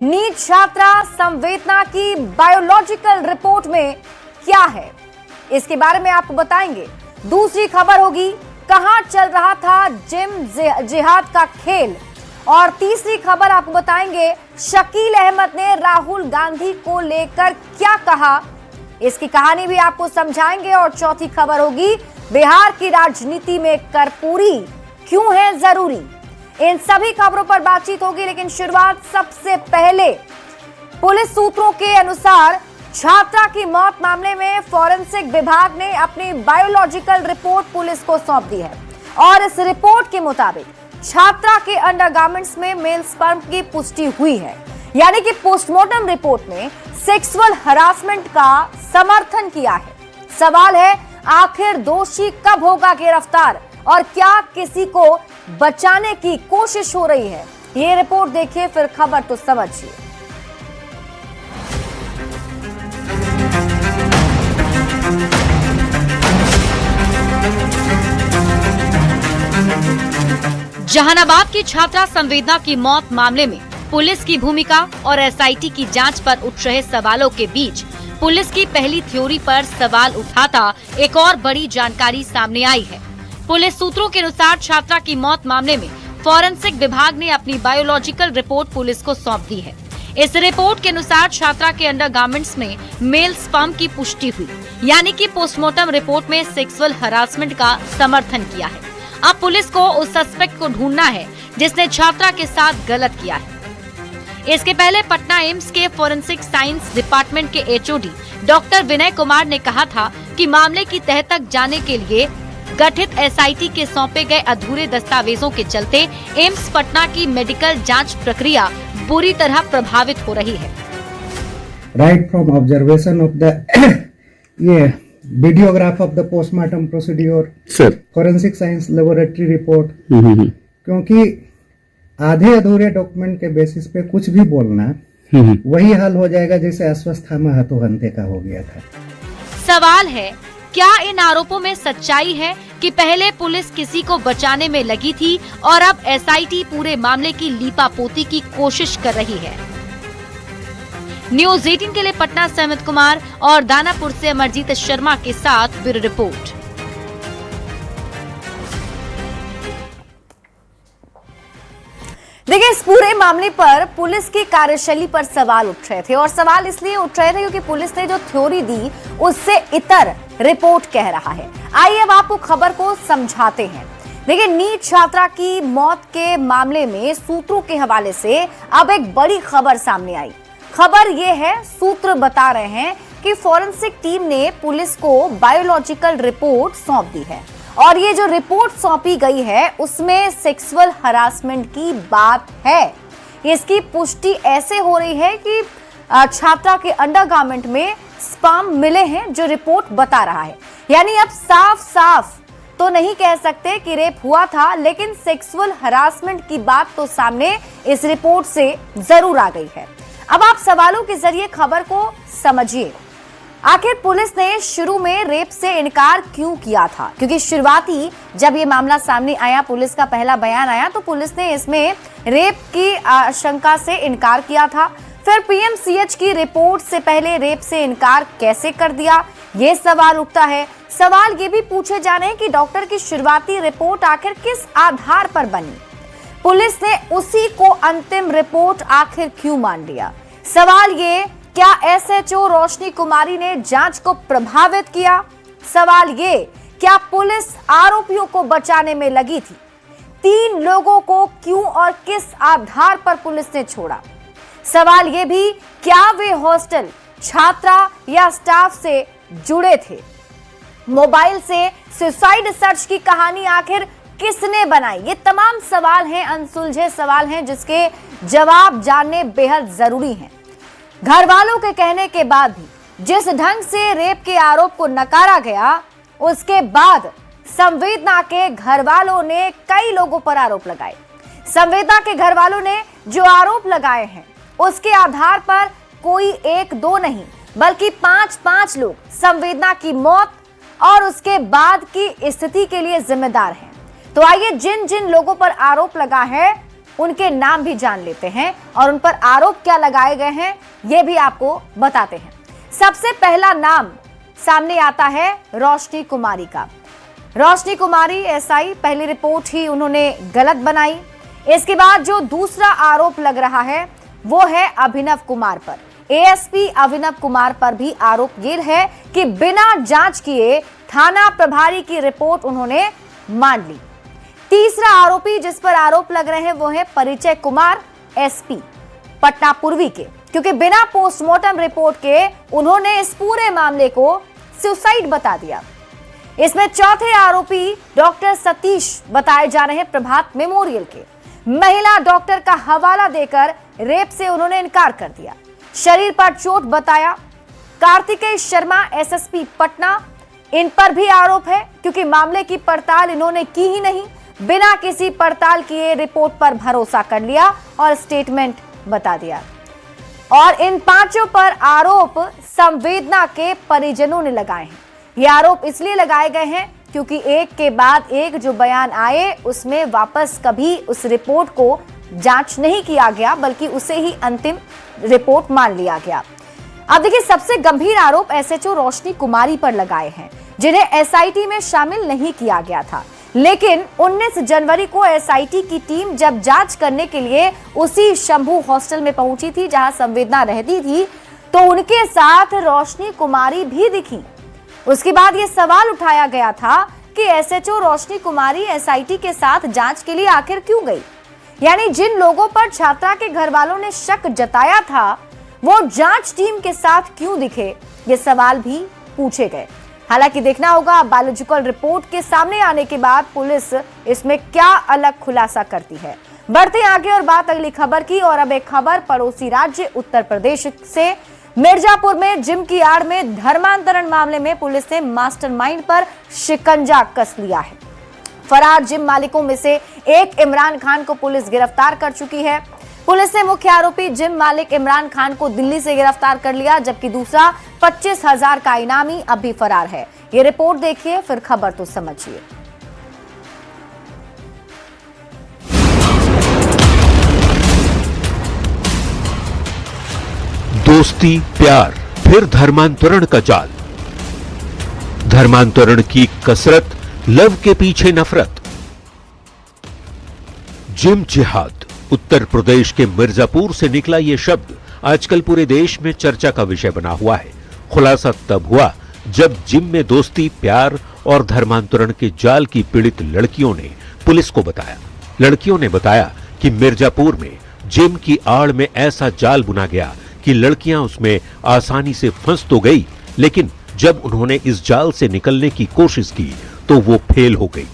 NEET छात्रा संवेदना की बायोलॉजिकल रिपोर्ट में क्या है, इसके बारे में आपको बताएंगे। दूसरी खबर होगी कहां चल रहा था जिम जिहाद का खेल, और तीसरी खबर आपको बताएंगे शकील अहमद ने राहुल गांधी को लेकर क्या कहा, इसकी कहानी भी आपको समझाएंगे। और चौथी खबर होगी बिहार की राजनीति में कर्पूरी क्यों है जरूरी। इन सभी खबरों पर बातचीत होगी, लेकिन शुरुआत सबसे पहले पुलिस सूत्रों के अनुसार छात्रा की मौत मामले में फॉरेंसिक विभाग ने अपनी बायोलॉजिकल रिपोर्ट पुलिस को सौंप दी है, और इस रिपोर्ट के मुताबिक छात्रा के अंडरगारमेंट्स में मेल स्पर्म की पुष्टि हुई है, यानी कि पोस्टमार्टम रिपोर्ट में सेक्सुअल हरासमेंट का समर्थन किया है। सवाल है आखिर दोषी कब होगा गिरफ्तार, और क्या किसी को बचाने की कोशिश हो रही है। ये रिपोर्ट देखिए फिर खबर तो समझिए। जहानाबाद की छात्रा संवेदना की मौत मामले में पुलिस की भूमिका और एसआईटी की जांच पर उठ रहे सवालों के बीच पुलिस की पहली थ्योरी पर सवाल उठाता एक और बड़ी जानकारी सामने आई है। पुलिस सूत्रों के अनुसार छात्रा की मौत मामले में फॉरेंसिक विभाग ने अपनी बायोलॉजिकल रिपोर्ट पुलिस को सौंप दी है। इस रिपोर्ट के अनुसार छात्रा के अंडरगारमेंट्स में मेल स्पर्म की पुष्टि हुई, यानी कि पोस्टमार्टम रिपोर्ट में सेक्सुअल हरासमेंट का समर्थन किया है। अब पुलिस को उस सस्पेक्ट को ढूंढना है जिसने छात्रा के साथ गलत किया है। इसके पहले पटना एम्स के फॉरेंसिक साइंस डिपार्टमेंट के एचओडी डॉक्टर विनय कुमार ने कहा था कि मामले की तह तक जाने के लिए गठित एसआईटी के सौंपे गए अधूरे दस्तावेजों के चलते एम्स पटना की मेडिकल जांच प्रक्रिया बुरी तरह प्रभावित हो रही है। Right from observation of the ये videograph of the postmortem procedure, forensic science laboratory report, क्योंकि आधे अधूरे डॉक्यूमेंट के बेसिस पे कुछ भी बोलना वही हाल हो जाएगा जैसे अश्वस्थामा हतोहंते का हो गया था। सवाल है क्या इन आरोपों में सच्चाई है कि पहले पुलिस किसी को बचाने में लगी थी और अब एसआईटी पूरे मामले की लीपापोती की कोशिश कर रही है। न्यूज़ 18 के लिए पटना से अमित कुमार और दानापुर से अमरजीत शर्मा के साथ ब्यूरो रिपोर्ट। देखिए, इस पूरे मामले पर पुलिस की कार्यशैली पर सवाल उठ रहे थे, और सवाल इसलिए उठ रहे थे क्योंकि पुलिस ने जो थ्योरी दी उससे इतर रिपोर्ट कह रहा है। आइए अब आपको खबर को समझाते हैं। देखिए, नीट छात्रा की मौत के मामले में सूत्रों के हवाले से अब एक बड़ी खबर सामने आई। खबर यह है, सूत्र बता रहे हैं कि फॉरेंसिक टीम ने पुलिस को बायोलॉजिकल रिपोर्ट सौंप दी है, और ये जो रिपोर्ट सौंपी गई है उसमें सेक्सुअल हरासमेंट की बात है। इसकी पुष्टि ऐसे हो रही है कि छात्रा के अंडरगारमेंट में स्पर्म मिले हैं, जो रिपोर्ट बता रहा है। यानी अब साफ साफ तो नहीं कह सकते कि रेप हुआ था, लेकिन सेक्सुअल हरासमेंट की बात तो सामने इस रिपोर्ट से जरूर आ गई है। अब आप सवालों के जरिए खबर को समझिए। आखिर पुलिस ने शुरू में रेप से इनकार क्यों किया था, क्योंकि शुरुआती जब ये मामला सामने आया, पुलिस का पहला बयान आया, तो पुलिस ने इसमें रेप की आशंका से इनकार किया था। फिर पीएमसीएच की रिपोर्ट से पहले रेप से इनकार कैसे कर दिया, ये सवाल उठता है। सवाल ये भी पूछे जा रहे हैं कि डॉक्टर की शुरुआती रिपोर्ट आखिर किस आधार पर बनी, पुलिस ने उसी को अंतिम रिपोर्ट आखिर क्यों मान लिया। सवाल ये, क्या एसएचओ रोशनी कुमारी ने जांच को प्रभावित किया। सवाल ये, क्या पुलिस आरोपियों को बचाने में लगी थी। 3 लोगों को क्यों और किस आधार पर पुलिस ने छोड़ा। सवाल ये भी, क्या वे हॉस्टल छात्रा या स्टाफ से जुड़े थे। मोबाइल से सुसाइड सर्च की कहानी आखिर किसने बनाई। ये तमाम सवाल हैं, अनसुलझे सवाल हैं, जिसके जवाब जानने बेहद जरूरी हैं। घर वालों के कहने के बाद भी जिस ढंग से रेप के आरोप को नकारा गया, उसके बाद संवेदना के घर वालों ने कई लोगों पर आरोप लगाए। संवेदना के घर वालों ने जो आरोप लगाए हैं उसके आधार पर कोई 1-2 नहीं बल्कि 5-5 लोग संवेदना की मौत और उसके बाद की स्थिति के लिए जिम्मेदार हैं। तो आइए जिन जिन लोगों पर आरोप लगा है उनके नाम भी जान लेते हैं और उन पर आरोप क्या लगाए गए हैं ये भी आपको बताते हैं। सबसे पहला नाम सामने आता है रोशनी कुमारी का। रोशनी कुमारी एसआई, पहली रिपोर्ट ही उन्होंने गलत बनाई। इसके बाद जो दूसरा आरोप लग रहा है वो है अभिनव कुमार पर। एएसपी अभिनव कुमार पर भी आरोप ये है कि बिना जांच किए थाना प्रभारी की रिपोर्ट उन्होंने मान ली। तीसरा आरोपी जिस पर आरोप लग रहे हैं वो है परिचय कुमार, एसपी पटना पूर्वी के, क्योंकि बिना पोस्टमार्टम रिपोर्ट के उन्होंने इस पूरे मामले को सुसाइड बता दिया। इसमें चौथे आरोपी डॉक्टर सतीश बताए जा रहे हैं प्रभात मेमोरियल के। महिला डॉक्टर का हवाला देकर रेप से उन्होंने इनकार कर दिया। शरीर पर चोट बताया। कार्तिकेय शर्मा, एसएसपी पटना, इन पर भी आरोप है क्योंकि मामले की पड़ताल इन्होंने की ही नहीं, बिना किसी पड़ताल किए रिपोर्ट पर भरोसा कर लिया और स्टेटमेंट बता दिया। और इन पांचों पर आरोप संवेदना के परिजनों ने लगाए हैं। ये आरोप इसलिए लगाए गए हैं क्योंकि एक के बाद एक जो बयान आए उसमें वापस कभी उस रिपोर्ट को जांच नहीं किया गया, बल्कि उसे ही अंतिम रिपोर्ट मान लिया गया। अब देखिए, सबसे गंभीर आरोप एसएचओ रोशनी कुमारी पर लगाए हैं, जिन्हें एसआईटी में शामिल नहीं किया गया था। लेकिन 19 जनवरी को एसआईटी की टीम जब जांच करने के लिए उसी शंभू हॉस्टल में पहुंची थी जहां संवेदना रहती थी, तो उनके साथ रोशनी कुमारी भी दिखी। उसके बाद यह सवाल उठाया गया था कि एसएचओ रोशनी कुमारी एसआईटी के साथ जांच के लिए आखिर क्यों गई, यानी जिन लोगों पर छात्रा के घर वालों ने शक जताया था वो जांच टीम के साथ क्यों दिखे, ये सवाल भी पूछे गए। हालांकि देखना होगा बायोलॉजिकल रिपोर्ट के सामने आने के बाद पुलिस इसमें क्या अलग खुलासा करती है। बढ़ते आगे और बात अगली खबर की, और अब एक खबर पड़ोसी राज्य उत्तर प्रदेश से। मिर्जापुर में जिम की आड़ में धर्मांतरण मामले में पुलिस ने मास्टरमाइंड पर शिकंजा कस लिया है। फरार जिम मालिकों में से एक इमरान खान को पुलिस गिरफ्तार कर चुकी है। पुलिस ने मुख्य आरोपी जिम मालिक इमरान खान को दिल्ली से गिरफ्तार कर लिया, जबकि दूसरा 25,000 का इनामी अब भी फरार है। ये रिपोर्ट देखिए, फिर खबर तो समझिए। दोस्ती प्यार फिर धर्मांतरण का जाल। धर्मांतरण की कसरत, लव के पीछे नफरत। जिम जिहाद। उत्तर प्रदेश के मिर्जापुर से निकला यह शब्द आजकल पूरे देश में चर्चा का विषय बना हुआ है। खुलासा तब हुआ जब जिम में दोस्ती प्यार और धर्मांतरण के जाल की पीड़ित लड़कियों ने पुलिस को बताया। लड़कियों ने बताया कि मिर्जापुर में जिम की आड़ में ऐसा जाल बुना गया कि लड़कियां उसमें आसानी से फंस तो गई, लेकिन जब उन्होंने इस जाल से निकलने की कोशिश की तो वो फेल हो गई।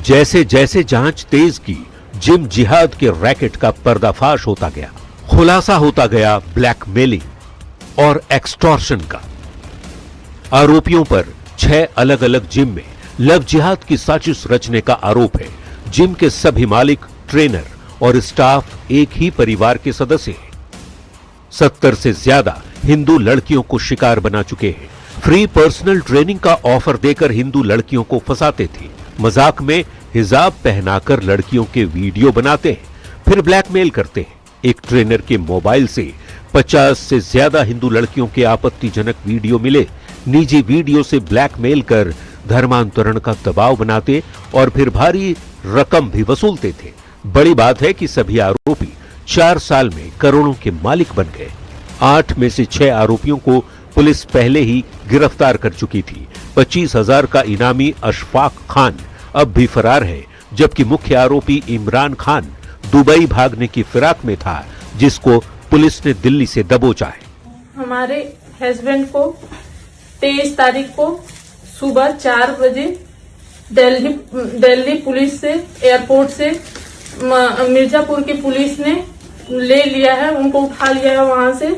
जैसे जैसे जांच तेज की, जिम जिहाद के रैकेट का पर्दाफाश होता गया। खुलासा होता गया ब्लैकमेलिंग और एक्सटॉर्शन का। आरोपियों पर 6 अलग अलग जिम में लव जिहाद की साजिश रचने का आरोप है। जिम के सभी मालिक, ट्रेनर और स्टाफ एक ही परिवार के सदस्य हैं। 70 से ज्यादा हिंदू लड़कियों को शिकार बना चुके हैं। फ्री पर्सनल ट्रेनिंग का ऑफर देकर हिंदू लड़कियों को फंसाते थे। मजाक में हिजाब पहनाकर लड़कियों के वीडियो बनाते हैं, फिर ब्लैकमेल करते हैं। एक ट्रेनर के मोबाइल से 50 से ज्यादा हिंदू लड़कियों के आपत्तिजनक वीडियो मिले। निजी वीडियो से ब्लैकमेल कर धर्मांतरण का दबाव बनाते और फिर भारी रकम भी वसूलते थे। बड़ी बात है कि सभी आरोपी 4 साल में करोड़ों के मालिक बन गए। 8 में से 6 आरोपियों को पुलिस पहले ही गिरफ्तार कर चुकी थी। 25,000 का इनामी अशफाक खान अब भी फरार है, जबकि मुख्य आरोपी इमरान खान दुबई भागने की फिराक में था, जिसको पुलिस ने दिल्ली से दबोचा है। हमारे हस्बैंड को 23 तारीख को सुबह 4 बजे दिल्ली पुलिस से, एयरपोर्ट से मिर्जापुर की पुलिस ने ले लिया है, उनको उठा लिया है वहां से।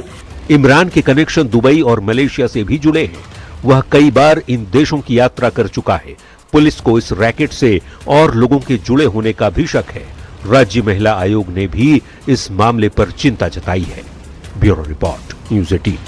इमरान के कनेक्शन दुबई और मलेशिया से भी जुड़े हैं। वह कई बार इन देशों की यात्रा कर चुका है। पुलिस को इस रैकेट से और लोगों के जुड़े होने का भी शक है। राज्य महिला आयोग ने भी इस मामले पर चिंता जताई है। Bureau report, news 18।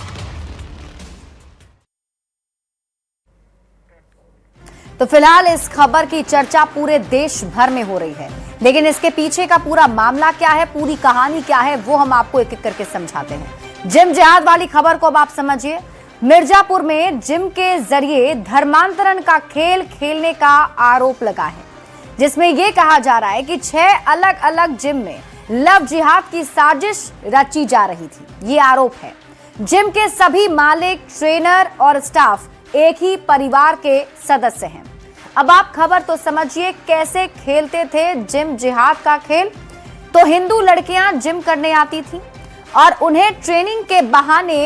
तो फिलहाल इस खबर की चर्चा पूरे देश भर में हो रही है। लेकिन इसके पीछे का पूरा मामला क्या है, पूरी कहानी क्या है, वो हम आपको एक एक करके समझाते हैं। जिम जिहाद वाली खबर को अब आप समझिए। मिर्जापुर में जिम के जरिए धर्मांतरण का खेल खेलने का आरोप लगा है, जिसमें यह कहा जा रहा है कि 6 अलग अलग जिम में लव जिहाद की साजिश रची जा रही थी। ये आरोप है। जिम के सभी मालिक, ट्रेनर और स्टाफ एक ही परिवार के सदस्य हैं। अब आप खबर तो समझिए कैसे खेलते थे जिम जिहाद का खेल। तो हिंदू लड़कियां जिम करने आती थी और उन्हें ट्रेनिंग के बहाने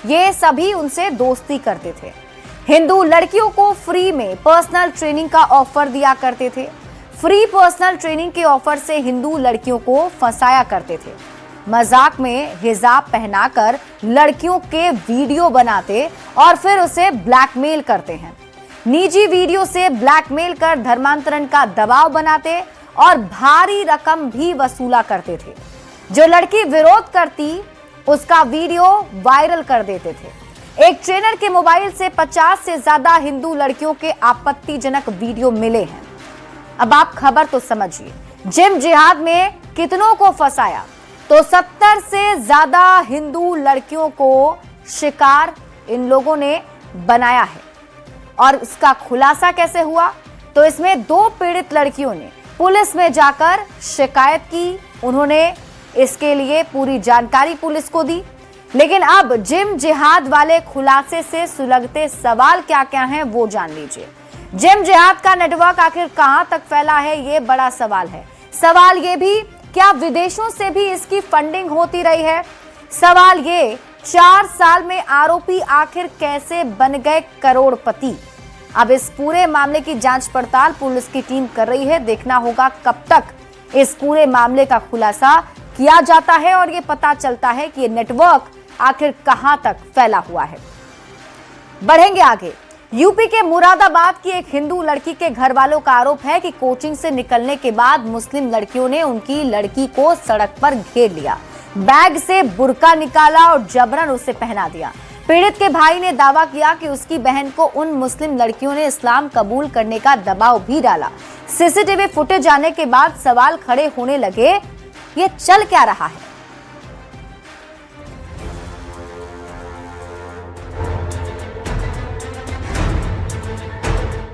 ये सभी उनसे दोस्ती करते थे। हिंदू लड़कियों को फ्री में पर्सनल ट्रेनिंग का ऑफर दिया करते थे। फ्री पर्सनल ट्रेनिंग के ऑफर से हिंदू लड़कियों को फंसाया करते थे। मजाक में हिजाब पहनाकर लड़कियों के वीडियो बनाते और फिर उसे ब्लैकमेल करते हैं। निजी वीडियो से ब्लैकमेल कर धर्मांतरण का दबाव बनाते और भारी रकम भी वसूला करते थे। जो लड़की विरोध करती उसका वीडियो वायरल कर देते थे। एक ट्रेनर के मोबाइल से 50 से ज्यादा हिंदू लड़कियों के आपत्तिजनक वीडियो मिले हैं। अब आप खबर तो समझिए। जिम जिहाद में कितनों को फंसाया, तो 70 से ज्यादा हिंदू लड़कियों को शिकार इन लोगों ने बनाया है। और इसका खुलासा कैसे हुआ, तो इसमें 2 पीड़ित लड़कियों ने पुलिस में जाकर शिकायत की। उन्होंने इसके लिए पूरी जानकारी पुलिस को दी। लेकिन अब जिम जिहाद वाले खुलासे से सुलगते सवाल क्या क्या हैं वो जान लीजिए। जिम जिहाद का नेटवर्क आखिर कहां तक फैला है, ये बड़ा सवाल है। सवाल ये भी, क्या विदेशों से भी इसकी फंडिंग होती रही है? सवाल ये, 4 साल में आरोपी आखिर कैसे बन गए करोड़पति? अब इस पूरे मामले की जांच पड़ताल पुलिस की टीम कर रही है। देखना होगा कब तक इस पूरे मामले का खुलासा किया जाता है और ये पता चलता है कि ये नेटवर्क आखिर कहां तक फैला हुआ है। बढ़ेंगे आगे। यूपी के मुरादाबाद की एक हिंदू लड़की के घर वालों का आरोप है कि कोचिंग से निकलने के बाद मुस्लिम लड़कियों ने उनकी लड़की को सड़क पर घेर लिया, बैग से बुर्का निकाला और जबरन उसे पहना दिया। पीड़ित के भाई ने दावा किया कि उसकी बहन को उन मुस्लिम लड़कियों ने इस्लाम कबूल करने का दबाव भी डाला। सीसीटीवी फुटेज आने के बाद सवाल खड़े होने लगे, ये चल क्या रहा है?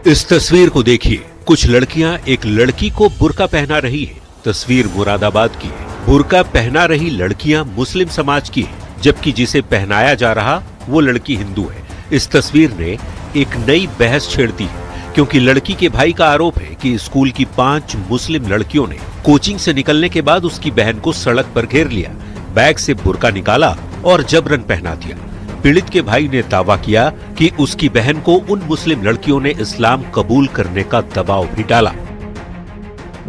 इस तस्वीर को देखिए। कुछ लड़कियां एक लड़की को बुर्का पहना रही है। तस्वीर मुरादाबाद की है। बुर्का पहना रही लड़कियां मुस्लिम समाज की है, जबकि जिसे पहनाया जा रहा वो लड़की हिंदू है। इस तस्वीर ने एक नई बहस छेड़ दी है, क्योंकि लड़की के भाई का आरोप है कि स्कूल की 5 मुस्लिम लड़कियों ने कोचिंग से निकलने के बाद उसकी बहन को सड़क पर घेर लिया, बैग से बुर्का निकाला और जबरन पहना दिया। पीड़ित के भाई ने दावा किया कि उसकी बहन को उन मुस्लिम लड़कियों ने इस्लाम कबूल करने का दबाव भी डाला।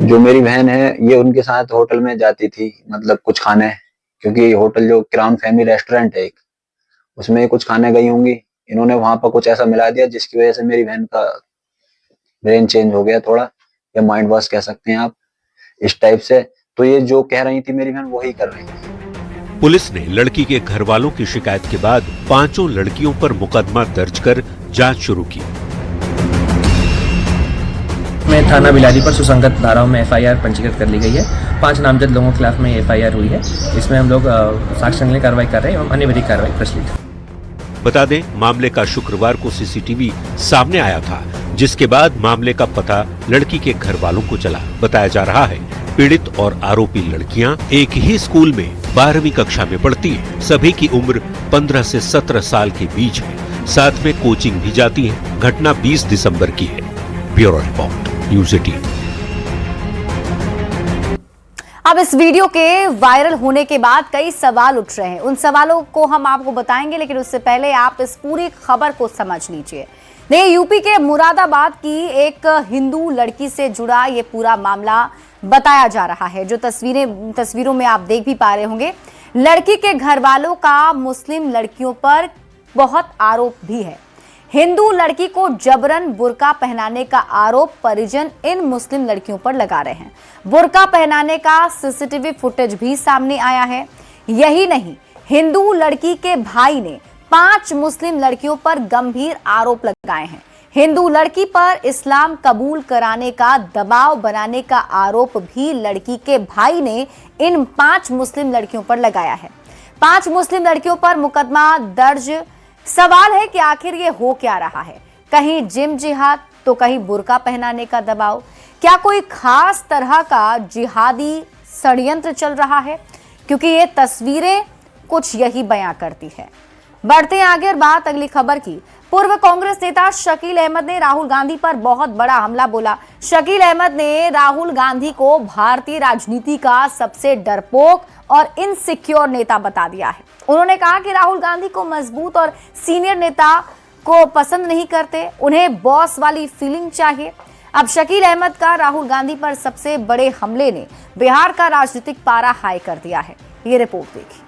जो मेरी बहन है ये उनके साथ होटल में जाती थी, मतलब कुछ खाने, क्योंकि होटल जो क्राउन फैमिली रेस्टोरेंट है एक, उसमें कुछ खाने गई होंगी। इन्होंने वहां पर कुछ ऐसा मिला दिया जिसकी वजह से मेरी बहन का ब्रेन चेंज हो गया थोड़ा, या माइंड वॉश कह सकते हैं आप, इस टाइप से। तो ये जो कह रही थी मेरी बहन वही कर रही थी। पुलिस ने लड़की के घर वालों की शिकायत के बाद 5 लड़कियों पर मुकदमा दर्ज कर जांच शुरू की। में थाना बिलारी पर सुसंगत धाराओं में एफआईआर पंजीकृत कर ली गई है। 5 नामजद लोगों के खिलाफ में एफआईआर हुई है। इसमें हम लोग साक्ष्य संग्रह कार्रवाई कर रहे हैं एवं अन्य विधिक कार्रवाई प्रचलित है। बता दें, मामले का शुक्रवार को सीसीटीवी सामने आया था, जिसके बाद मामले का पता लड़की के घर वालों को चला। बताया जा रहा है पीड़ित और आरोपी लड़कियां एक ही स्कूल में 12वीं कक्षा में पढ़ती हैं। सभी की उम्र 15 से 17 साल के बीच है। साथ में कोचिंग भी जाती हैं। घटना 20 दिसंबर की है। Bureau report, news 18। अब इस वीडियो के वायरल होने के बाद कई सवाल उठ रहे हैं। उन सवालों को हम आपको बताएंगे, लेकिन उससे पहले आप इस पूरी खबर को समझ लीजिए। देखिए, यूपी के मुरादाबाद की एक हिंदू लड़की से जुड़ा ये पूरा मामला बताया जा रहा है, जो तस्वीरों में आप देख भी पा रहे होंगे। लड़की के घर वालों का मुस्लिम लड़कियों पर बहुत आरोप भी है। हिंदू लड़की को जबरन बुर्का पहनाने का आरोप परिजन इन मुस्लिम लड़कियों पर लगा रहे हैं। बुर्का पहनाने का सीसीटीवी फुटेज भी सामने आया है। यही नहीं, हिंदू लड़की के भाई ने 5 मुस्लिम लड़कियों पर गंभीर आरोप लगाए हैं। हिंदू लड़की पर इस्लाम कबूल कराने का दबाव बनाने का आरोप भी लड़की के भाई ने इन 5 मुस्लिम लड़कियों पर लगाया है। 5 मुस्लिम लड़कियों पर मुकदमा दर्ज। सवाल है कि आखिर ये हो क्या रहा है? कहीं जिम जिहाद तो कहीं बुर्का पहनाने का दबाव। क्या कोई खास तरह का जिहादी षड्यंत्र चल रहा है? क्योंकि ये तस्वीरें कुछ यही बयां करती है। बढ़ते हैं आगे और बात अगली खबर की। पूर्व कांग्रेस नेता शकील अहमद ने राहुल गांधी पर बहुत बड़ा हमला बोला। शकील अहमद ने राहुल गांधी को भारतीय राजनीति का सबसे डरपोक और इनसिक्योर नेता बता दिया है। उन्होंने कहा कि राहुल गांधी को मजबूत और सीनियर नेता को पसंद नहीं करते, उन्हें बॉस वाली फीलिंग चाहिए। अब शकील अहमद का राहुल गांधी पर सबसे बड़े हमले ने बिहार का राजनीतिक पारा हाई कर दिया है। ये रिपोर्ट देखिए।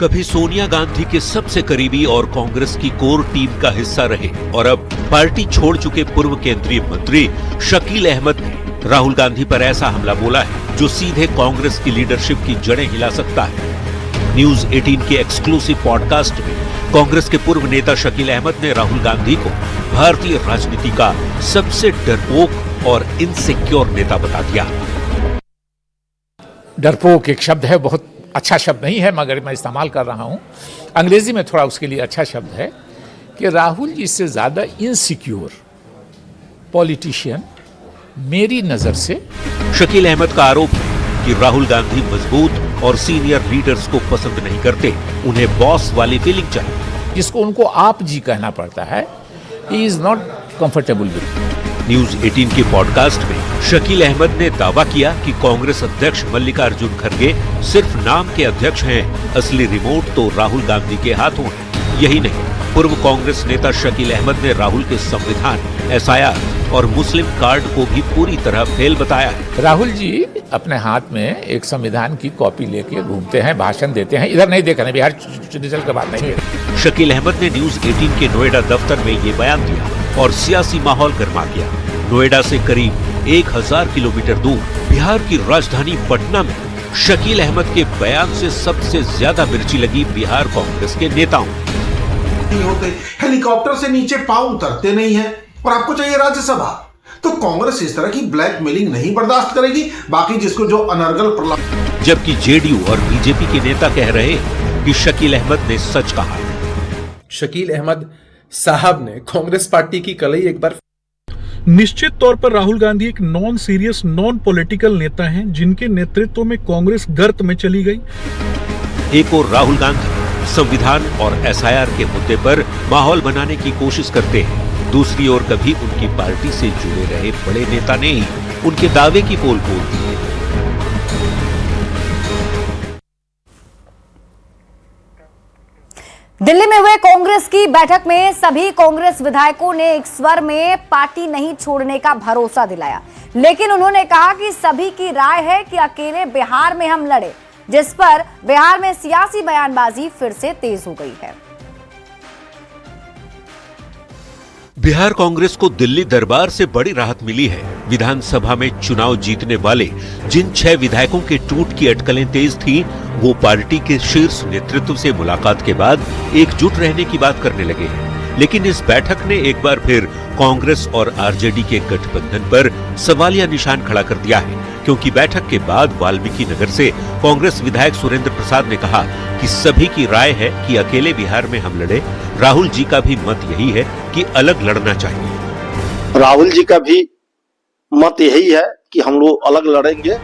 कभी सोनिया गांधी के सबसे करीबी और कांग्रेस की कोर टीम का हिस्सा रहे और अब पार्टी छोड़ चुके पूर्व केंद्रीय मंत्री शकील अहमद ने राहुल गांधी पर ऐसा हमला बोला है जो सीधे कांग्रेस की लीडरशिप की जड़ें हिला सकता है। न्यूज 18 के एक्सक्लूसिव पॉडकास्ट में कांग्रेस के पूर्व नेता शकील अहमद ने राहुल गांधी को भारतीय राजनीति का सबसे डरपोक और इनसिक्योर नेता बता दिया। डरपोक एक शब्द है, बहुत अच्छा शब्द नहीं है मगर मैं इस्तेमाल कर रहा हूं। अंग्रेजी में थोड़ा उसके लिए अच्छा शब्द है कि राहुल जी से ज्यादा इनसिक्योर पॉलिटिशियन मेरी नजर से। शकील अहमद का आरोप है कि राहुल गांधी मजबूत और सीनियर लीडर्स को पसंद नहीं करते, उन्हें बॉस वाली फीलिंग चाहिए, जिसको उनको आप जी कहना पड़ता है। He is not comfortable with. News 18 के पॉडकास्ट में शकील अहमद ने दावा किया कि कांग्रेस अध्यक्ष मल्लिकार्जुन खड़गे सिर्फ नाम के अध्यक्ष हैं, असली रिमोट तो राहुल गांधी के हाथों है। यही नहीं, पूर्व कांग्रेस नेता शकील अहमद ने राहुल के संविधान, एसआईआर और मुस्लिम कार्ड को भी पूरी तरह फेल बताया है। राहुल जी अपने हाथ में एक संविधान की कॉपी लेके घूमते हैं, भाषण देते हैं। इधर नहीं देखा नहीं, बिहार रिजल्ट की बात नहीं है। शकील अहमद ने न्यूज 18 के नोएडा दफ्तर में ये बयान दिया और सियासी माहौल गर्मा गया। नोएडा से करीब 1000 किलोमीटर दूर बिहार की राजधानी पटना में शकील अहमद के बयान से सबसे ज्यादा मिर्ची लगी बिहार कांग्रेस के नेताओं। होते हेलीकॉप्टर से नीचे पांव उतरते नहीं है और आपको चाहिए राज्यसभा, तो कांग्रेस इस तरह की ब्लैकमेलिंग नहीं बर्दाश्त करेगी। बाकी जिसको जो अनर्गल प्रलाप। जबकि जेडीयू और बीजेपी के नेता कह रहे हैं कि शकील अहमद ने सच कहा। शकील अहमद साहब ने कांग्रेस पार्टी की कलई एक बार। निश्चित तौर पर राहुल गांधी एक नॉन सीरियस, नॉन पॉलिटिकल नेता हैं, जिनके नेतृत्व में कांग्रेस गर्त में चली गई। एक और राहुल गांधी संविधान और एसआईआर के मुद्दे पर माहौल बनाने की कोशिश करते हैं। दूसरी ओर कभी उनकी पार्टी से जुड़े रहे बड़े नेता ने ही उनके दावे की पोल खोल दी है। दिल्ली में हुए कांग्रेस की बैठक में सभी कांग्रेस विधायकों ने एक स्वर में पार्टी नहीं छोड़ने का भरोसा दिलाया, लेकिन उन्होंने कहा कि सभी की राय है कि अकेले बिहार में हम लड़े, जिस पर बिहार में सियासी बयानबाजी फिर से तेज हो गई है। बिहार कांग्रेस को दिल्ली दरबार से बड़ी राहत मिली है। विधानसभा में चुनाव जीतने वाले जिन 6 विधायकों के टूट की अटकलें तेज थीं, वो पार्टी के शीर्ष नेतृत्व से मुलाकात के बाद एकजुट रहने की बात करने लगे हैं। लेकिन इस बैठक ने एक बार फिर कांग्रेस और आरजेडी के गठबंधन पर सवालिया निशान खड़ा कर दिया है, क्योंकि बैठक के बाद वाल्मीकि नगर से कांग्रेस विधायक सुरेंद्र प्रसाद ने कहा कि सभी की राय है कि अकेले बिहार में हम लड़े। राहुल जी का भी मत यही है कि अलग लड़ना चाहिए। राहुल जी का भी मत यही है कि हम लोग अलग लड़ेंगे।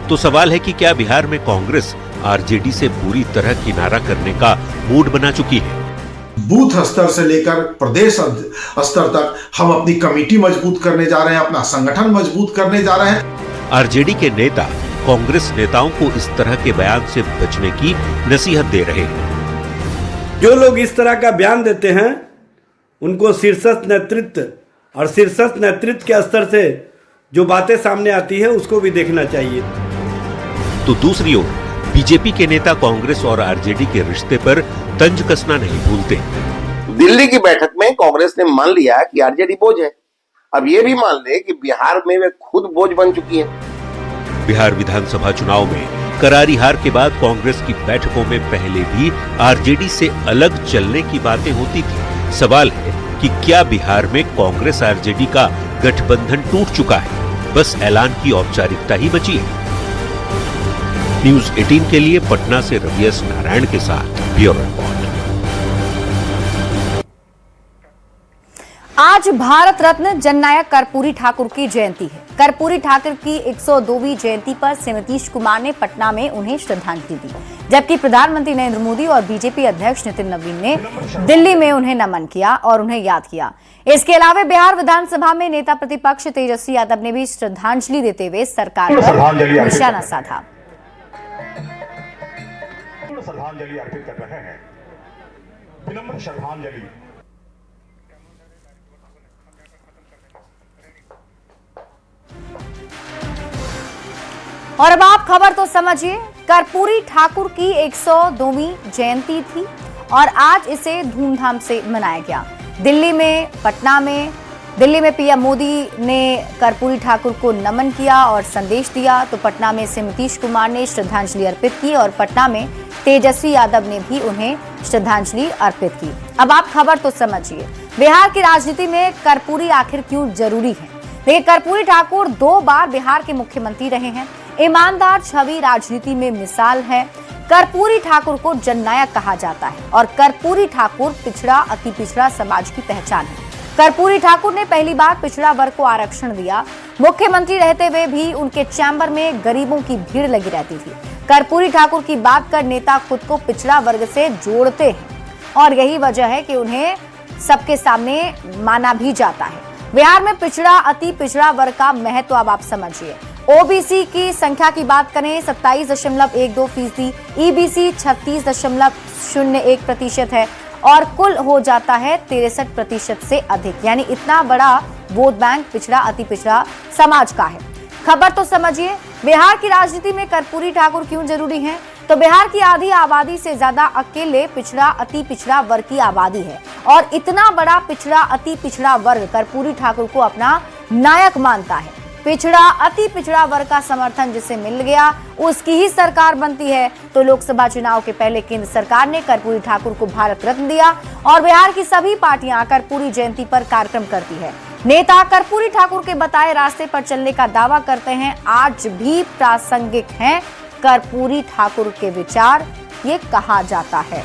तो सवाल है कि क्या बिहार में कांग्रेस आरजेडी से पूरी तरह किनारा करने का मूड बना चुकी है? बूथ स्तर से लेकर प्रदेश स्तर तक हम अपनी कमेटी मजबूत करने जा रहे हैं, अपना संगठन मजबूत करने जा रहे हैं। आरजेडी के नेता कांग्रेस नेताओं को इस तरह के बयान से बचने की नसीहत दे रहे हैं। जो लोग इस तरह का बयान देते हैं उनको शीर्षस्थ नेतृत्व और शीर्षस्थ नेतृत्व के स्तर से जो बातें सामने आती है उसको भी देखना चाहिए। तो दूसरी ओर बीजेपी के नेता कांग्रेस और आरजेडी के रिश्ते पर तंज कसना नहीं भूलते। दिल्ली की बैठक में कांग्रेस ने मान लिया कि आरजेडी बोझ है, अब ये भी मान ले कि बिहार में वे खुद बोझ बन चुकी है। बिहार विधानसभा चुनाव में करारी हार के बाद कांग्रेस की बैठकों में पहले भी आरजेडी से अलग चलने की बातें होती थी। सवाल है कि क्या बिहार में कांग्रेस आरजेडी का गठबंधन टूट चुका है, बस ऐलान की औपचारिकता ही बची है। न्यूज 18 के लिए पटना से रवि एस नारायण के साथ ब्यूरो रिपोर्ट। आज भारत रत्न जननायक कर्पूरी ठाकुर की जयंती है। कर्पूरी ठाकुर की 102वीं जयंती पर श्री नीतीश कुमार ने पटना में उन्हें श्रद्धांजलि दी, जबकि प्रधानमंत्री नरेंद्र मोदी और बीजेपी अध्यक्ष नितिन नवीन ने दिल्ली में उन्हें नमन किया और उन्हें याद किया। इसके अलावा बिहार विधानसभा में नेता प्रतिपक्ष तेजस्वी यादव ने भी श्रद्धांजलि देते हुए सरकार पर निशाना साधा। श्रद्धांजलि अर्पित कर रहे हैं। विनम्र श्रद्धांजलि। और अब आप खबर तो समझिए। कर्पूरी ठाकुर की 102वीं जयंती थी और आज इसे धूमधाम से मनाया गया। दिल्ली में पीएम मोदी ने कर्पूरी ठाकुर को नमन किया और संदेश दिया, तो पटना में श्री नीतीश कुमार ने श्रद्धांजलि अर्पित की और पटना में तेजस्वी यादव ने भी उन्हें श्रद्धांजलि अर्पित की। अब आप खबर तो समझिए। बिहार की राजनीति में कर्पूरी आखिर क्यों जरूरी है? देखिए, कर्पूरी ठाकुर 2 बार बिहार के मुख्यमंत्री रहे हैं। ईमानदार छवि राजनीति में मिसाल है। कर्पूरी ठाकुर को जननायक कहा जाता है और कर्पूरी ठाकुर पिछड़ा अति पिछड़ा समाज की पहचान है। कर्पूरी ठाकुर ने पहली बार पिछड़ा वर्ग को आरक्षण दिया। मुख्यमंत्री रहते हुए भी उनके चैम्बर में गरीबों की भीड़ लगी रहती थी। कर्पूरी ठाकुर की बात कर नेता खुद को पिछड़ा वर्ग से जोड़ते हैं और यही वजह है कि उन्हें सबके सामने माना भी जाता है। बिहार में पिछड़ा अति पिछड़ा वर्ग का महत्व अब आप समझिए। ओबीसी की संख्या की बात करें 27.12%, ईबीसी 36.01% है और कुल हो जाता है 63% से अधिक, यानी इतना बड़ा वोट बैंक पिछड़ा अति पिछड़ा समाज का है। खबर तो समझिए। बिहार की राजनीति में कर्पूरी ठाकुर क्यों जरूरी हैं? तो बिहार की आधी आबादी से ज्यादा अकेले पिछड़ा अति पिछड़ा वर्ग की आबादी है और इतना बड़ा पिछड़ा अति पिछड़ा वर्ग कर्पूरी ठाकुर को अपना नायक मानता है। पिछड़ा अति पिछड़ा वर्ग का समर्थन जिसे मिल गया उसकी ही सरकार बनती है। तो लोकसभा चुनाव के पहले केंद्र सरकार ने कर्पूरी ठाकुर को भारत रत्न दिया और बिहार की सभी पार्टियां कर्पूरी जयंती पर कार्यक्रम करती है। नेता कर्पूरी ठाकुर के बताए रास्ते पर चलने का दावा करते हैं। आज भी प्रासंगिक हैं कर्पूरी ठाकुर के विचार, ये कहा जाता है।